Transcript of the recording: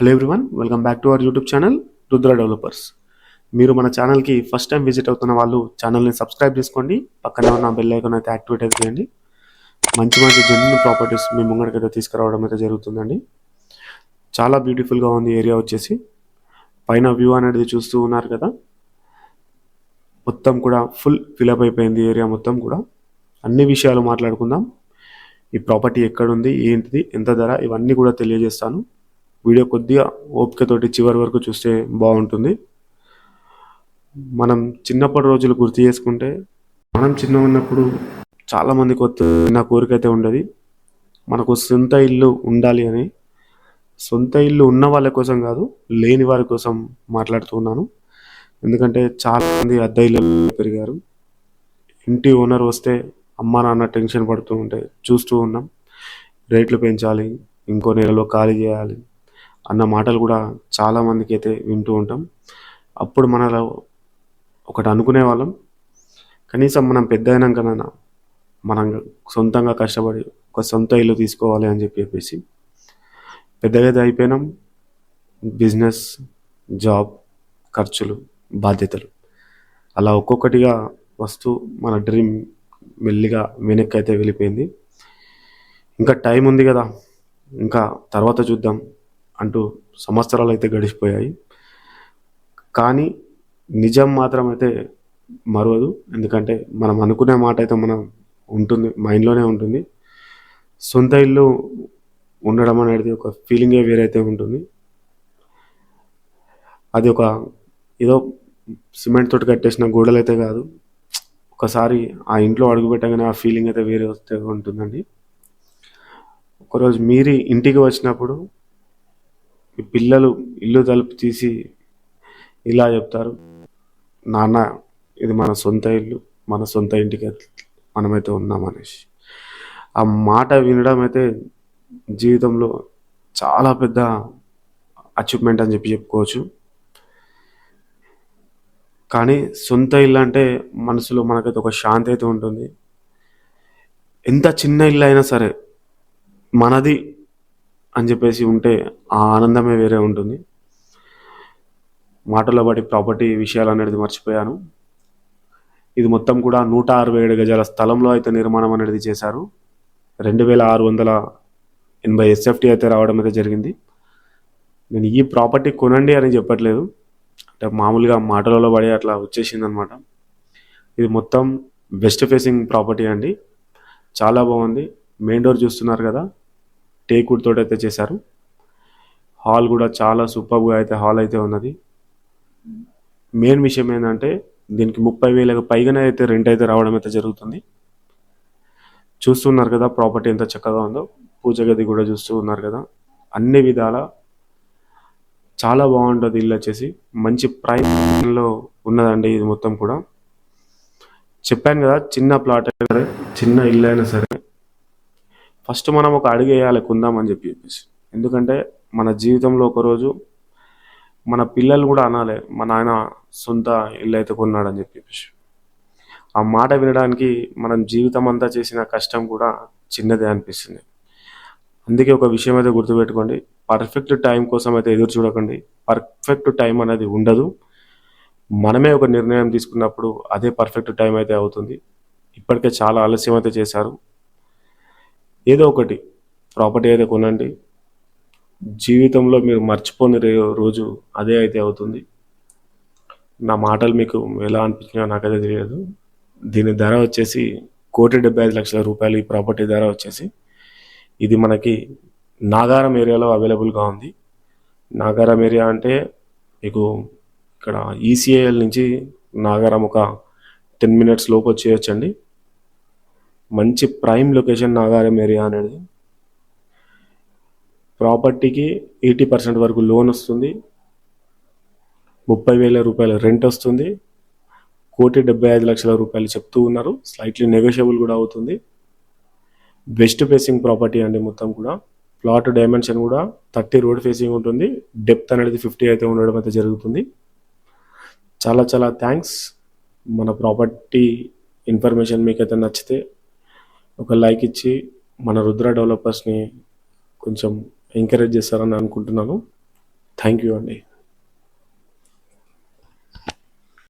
Hello everyone, welcome back to our YouTube channel Rudra developers. మీరు మన ఛానల్కి ఫస్ట్ టైం విజిట్ అవుతున్న వాళ్ళు ఛానల్ని సబ్స్క్రైబ్ చేసుకోండి. పక్కనే ఉన్న బెల్ ఐకాన్ అయితే యాక్టివేట్ అయితే చేయండి. మంచి మంచి జెన్యూన్ ప్రాపర్టీస్ మీ ముంగడికైతే తీసుకురావడం అయితే జరుగుతుందండి. చాలా బ్యూటిఫుల్గా ఉంది ఏరియా వచ్చేసి. పైన వ్యూ అనేది చూస్తూ ఉన్నారు కదా, మొత్తం కూడా ఫుల్ ఫిలప్ అయిపోయింది ఏరియా మొత్తం కూడా. అన్ని విషయాలు మాట్లాడుకుందాం. ఈ ప్రాపర్టీ ఎక్కడుంది, ఏంటిది, ఎంత ధర, ఇవన్నీ కూడా తెలియజేస్తాను. వీడియో కొద్దిగా ఓపికతోటి చివరి వరకు చూస్తే బాగుంటుంది. మనం చిన్నప్పటి రోజులు గుర్తు చేసుకుంటే, మనం చిన్న ఉన్నప్పుడు చాలామందికి నా కోరిక అయితే ఉండేది, మనకు సొంత ఇల్లు ఉండాలి అని. సొంత ఇల్లు ఉన్న వాళ్ళ కోసం కాదు, లేని వారి కోసం మాట్లాడుతున్నాను. ఎందుకంటే చాలామంది అద్దె ఇల్లు పెరిగారు. ఇంటి ఓనర్ వస్తే అమ్మ నాన్న టెన్షన్ పడుతూ ఉంటే చూస్తూ ఉన్నాం. రేట్లు పెంచాలి, ఇంకో నెలలో ఖాళీ చేయాలి అన్న మాటలు కూడా చాలామందికి అయితే వింటూ ఉంటాం. అప్పుడు మనలో ఒకటి అనుకునే వాళ్ళం, కనీసం మనం పెద్ద అయినాకనైనా మనం సొంతంగా కష్టపడి ఒక సొంత ఇల్లు తీసుకోవాలి అని చెప్పేసి. పెద్దగా అయిపోయినాం. బిజినెస్, జాబ్, ఖర్చులు, బాధ్యతలు అలా ఒక్కొక్కటిగా వస్తూ మన డ్రీమ్ మెల్లిగా వెనక్కి అయితే వెళ్ళిపోయింది. ఇంకా టైం ఉంది కదా, ఇంకా తర్వాత చూద్దాం అంటూ సంవత్సరాలు అయితే గడిచిపోయాయి. కానీ నిజం మాత్రం అయితే మరవదు. ఎందుకంటే మనం అనుకునే మాట అయితే మనం ఉంటుంది, మైండ్లోనే ఉంటుంది. సొంత ఇల్లు ఉండడం అనేది ఒక ఫీలింగే వేరైతే ఉంటుంది. అది ఒక ఏదో సిమెంట్ తోటి కట్టేసిన గోడలు అయితే కాదు. ఒకసారి ఆ ఇంట్లో అడుగు పెట్టగానే ఆ ఫీలింగ్ అయితే వేరే వస్తే ఉంటుందండి. ఒకరోజు మీరు ఇంటికి వచ్చినప్పుడు మీ పిల్లలు ఇల్లు తలుపు తీసి ఇలా చెప్తారు, నాన్న ఇది మన సొంత ఇల్లు, మన సొంత ఇంటికి మనమైతే ఉన్నామనేసి. ఆ మాట వినడం అయితే జీవితంలో చాలా పెద్ద అచీవ్మెంట్ అని చెప్పుకోవచ్చు. కానీ సొంత ఇల్లు అంటే మనసులో మనకైతే ఒక శాంతి అయితే ఉంటుంది. ఎంత చిన్న ఇల్లు అయినా సరే మనది అని చెప్పేసి ఉంటే ఆ ఆనందమే వేరే ఉంటుంది. మాటల్లో బట్టి ప్రాపర్టీ విషయాలు అనేది మర్చిపోయాను. ఇది మొత్తం కూడా 167 గజాల స్థలంలో అయితే నిర్మాణం అనేది చేశారు. 2680 SFT అయితే రావడం అయితే జరిగింది. నేను ఈ ప్రాపర్టీ కొనండి అని చెప్పట్లేదు, అంటే మామూలుగా మాటలలో పడి అట్లా వచ్చేసింది అనమాట. ఇది మొత్తం వెస్ట్ ఫేసింగ్ ప్రాపర్టీ అండి. చాలా బాగుంది. మెయిన్ డోర్ చూస్తున్నారు కదా, టేక్వుడ్ తోటి అయితే చేశారు. హాల్ కూడా చాలా సూపర్గా అయితే హాల్ అయితే ఉన్నది. మెయిన్ విషయం ఏంటంటే దీనికి 30,000కు పైగానే అయితే రెంట్ అయితే రావడం అయితే జరుగుతుంది. చూస్తున్నారు కదా ప్రాపర్టీ ఎంత చక్కగా ఉందో. పూజ గది కూడా చూస్తూ ఉన్నారు కదా. అన్ని విధాల చాలా బాగుంటుంది ఇల్లు వచ్చేసి. మంచి ప్రైస్లో ఉన్నదండి ఇది మొత్తం కూడా. చెప్పాను కదా, చిన్న ప్లాట్ అయినా సరే, చిన్న ఇల్లు అయినా సరే ఫస్ట్ మనం ఒక అడుగు వేయాలి కొందామని చెప్పేసి. ఎందుకంటే మన జీవితంలో ఒకరోజు మన పిల్లలు కూడా అనాలి, మా నాయన సొంత ఇల్లు అయితే కొన్నాడని చెప్పేసి. ఆ మాట వినడానికి మనం జీవితం అంతా చేసిన కష్టం కూడా చిన్నదే అనిపిస్తుంది. అందుకే ఒక విషయం అయితే గుర్తుపెట్టుకోండి, పర్ఫెక్ట్ టైం కోసం అయితే ఎదురు చూడకండి. పర్ఫెక్ట్ టైం అనేది ఉండదు. మనమే ఒక నిర్ణయం తీసుకున్నప్పుడు అదే పర్ఫెక్ట్ టైం అయితే అవుతుంది. ఇప్పటికే చాలా ఆలస్యం అయితే చేశారు. ఏదో ఒకటి ప్రాపర్టీ అయితే కొనండి. జీవితంలో మీరు మర్చిపోని రోజు అదే అయితే అవుతుంది. నా మాటలు మీకు ఎలా అనిపించినా నాకైతే తెలియదు. దీని ధర వచ్చేసి 1,75,00,000 రూపాయలు. ఈ ప్రాపర్టీ ధర వచ్చేసి ఇది మనకి నాగారం ఏరియాలో అవైలబుల్గా ఉంది. నాగారం ఏరియా అంటే మీకు ఇక్కడ ECIL నుంచి నాగారం ఒక 10 minutes లోపు వచ్చేయచ్చండి. మంచి ప్రైమ్ లొకేషన్ నాగారం ఏరియా అనేది. ప్రాపర్టీకి 80% వరకు లోన్ వస్తుంది. 30,000 రూపాయల రెంట్ వస్తుంది. 1,75,00,000 రూపాయలు చెప్తూ ఉన్నారు. స్లైట్లీ నెగోషియబుల్ కూడా అవుతుంది. వెస్ట్ ఫేసింగ్ ప్రాపర్టీ అండి మొత్తం కూడా. ప్లాట్ డైమెన్షన్ కూడా 30 రోడ్ ఫేసింగ్ ఉంటుంది. డెప్త్ అనేది 50 అయితే ఉండడం అయితే జరుగుతుంది. చాలా చాలా థ్యాంక్స్. మన ప్రాపర్టీ ఇన్ఫర్మేషన్ మీకైతే నచ్చితే ఒక లైక్ ఇచ్చి మన రుద్ర డెవలపర్స్ని కొంచెం ఎంకరేజ్ చేస్తారని అనుకుంటున్నాను. థ్యాంక్ యూ అండి.